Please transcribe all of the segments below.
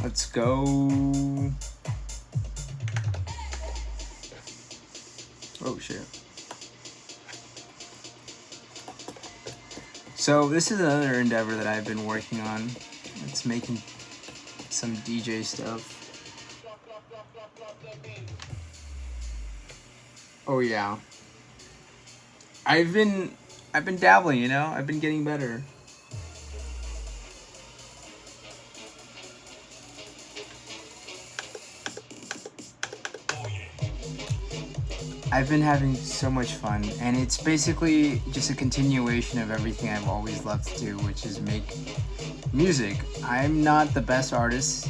Let's go. Oh shit. So this is another endeavor that I've been working on. It's making some DJ stuff. Oh yeah. I've been I've been dabbling, you know? I've been getting better. I've been having so much fun, and it's basically just a continuation of everything I've always loved to do, which is make music. I'm not the best artist,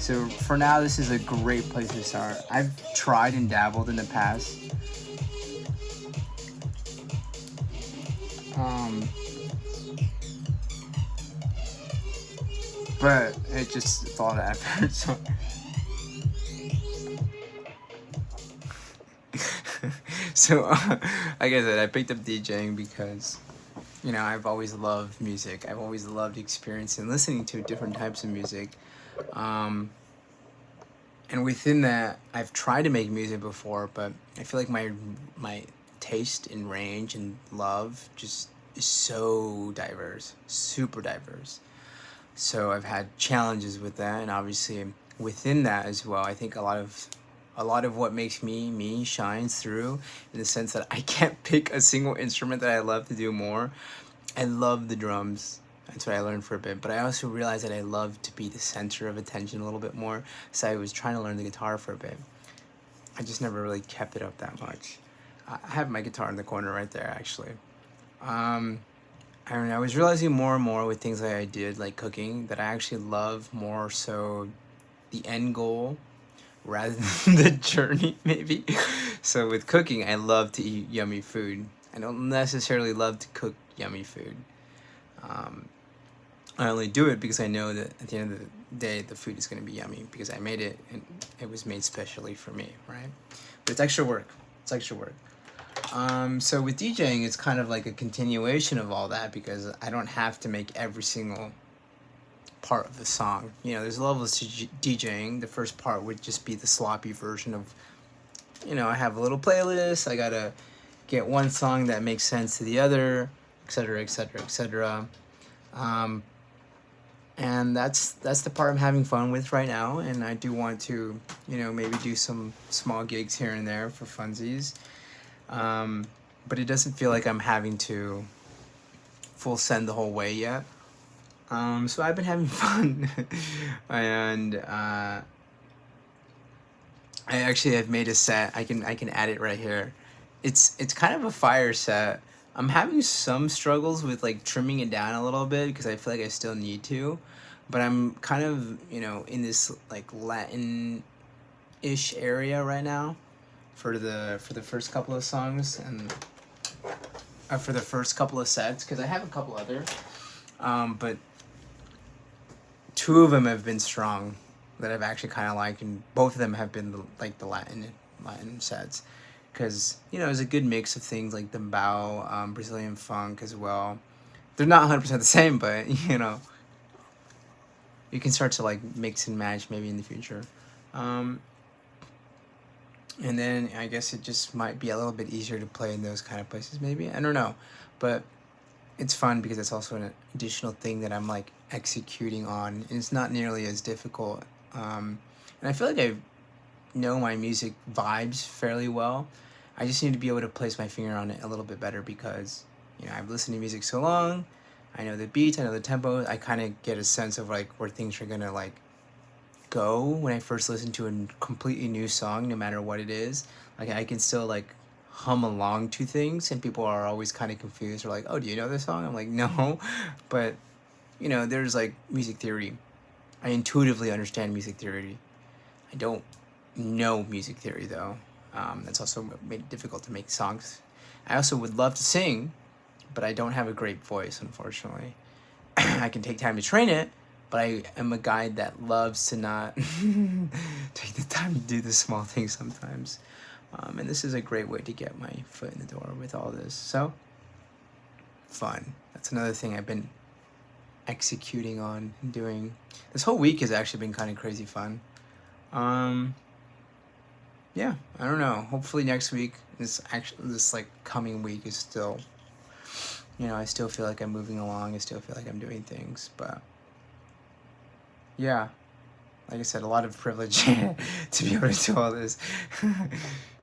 so for now, this is a great place to start. I've tried and dabbled in the past, um, but it just it's a lot of effort. So, like I said, I picked up DJing because I've always loved music. I've always loved experiencing listening to different types of music. Um, and within that, I've tried to make music before, but I feel like my taste and range and love just is so diverse, super diverse. So I've had challenges with that, and obviously within that as well, I think a lot of what makes me shines through in the sense that I can't pick a single instrument that I love to do more. I love the drums. That's what I learned for a bit. But I also realized that I love to be the center of attention a little bit more. So I was trying to learn the guitar for a bit. I just never really kept it up that much. I have my guitar in the corner right there, actually. Um, I was realizing more and more with things that I did, like cooking, that I actually love more so the end goal rather than the journey, maybe. So with cooking, I love to eat yummy food. I don't necessarily love to cook yummy food. Um, I only do it because I know that at the end of the day, the food is going to be yummy because I made it and it was made specially for me, right? But it's extra work. It's extra work. So with DJing, it's kind of like a continuation of all that because I don't have to make every single part of the song. There's levels to DJing. The first part would just be the sloppy version of, I have a little playlist. I gotta get one song that makes sense to the other, etc., etc., etc. And that's the part I'm having fun with right now. And I do want to, maybe do some small gigs here and there for funsies. But it doesn't feel like I'm having to full send the whole way yet. So I've been having fun, and I actually have made a set. I can add it right here. It's kind of a fire set. I'm having some struggles with like trimming it down a little bit because I feel like I still need to, but I'm kind of in this like Latin ish area right now for the first couple of songs and for the first couple of sets because I have a couple other, but two of them have been strong that I've actually kind of liked, and both of them have been the Latin sets, because it's a good mix of things like dembow, Brazilian funk as well. They're not 100% the same, but you can start to like mix and match maybe in the future. Um, and then I guess it just might be a little bit easier to play in those kind of places. Maybe I don't know, but it's fun because it's also an additional thing that I'm like executing on, and it's not nearly as difficult. And I feel like I know my music vibes fairly well. I just need to be able to place my finger on it a little bit better because I've listened to music so long. I know the beats, I know the tempo. I kind of get a sense of like where things are gonna like go when I first listen to a completely new song, no matter what it is. Like I can still like hum along to things, and people are always kind of confused. Or like, "Oh, do you know this song?" I'm like, "No," but there's like music theory. I intuitively understand music theory. I don't know music theory though. That's also made it difficult to make songs. I also would love to sing, but I don't have a great voice, unfortunately. I can take time to train it, but I am a guy that loves to not take the time to do the small things sometimes. And this is a great way to get my foot in the door with all this. So, fun. That's another thing I've been executing on and doing. This whole week has actually been kind of crazy fun. Yeah, I don't know. Hopefully next week, this like coming week is still, I still feel like I'm moving along. I still feel like I'm doing things, but yeah, like I said, a lot of privilege to be able to do all this.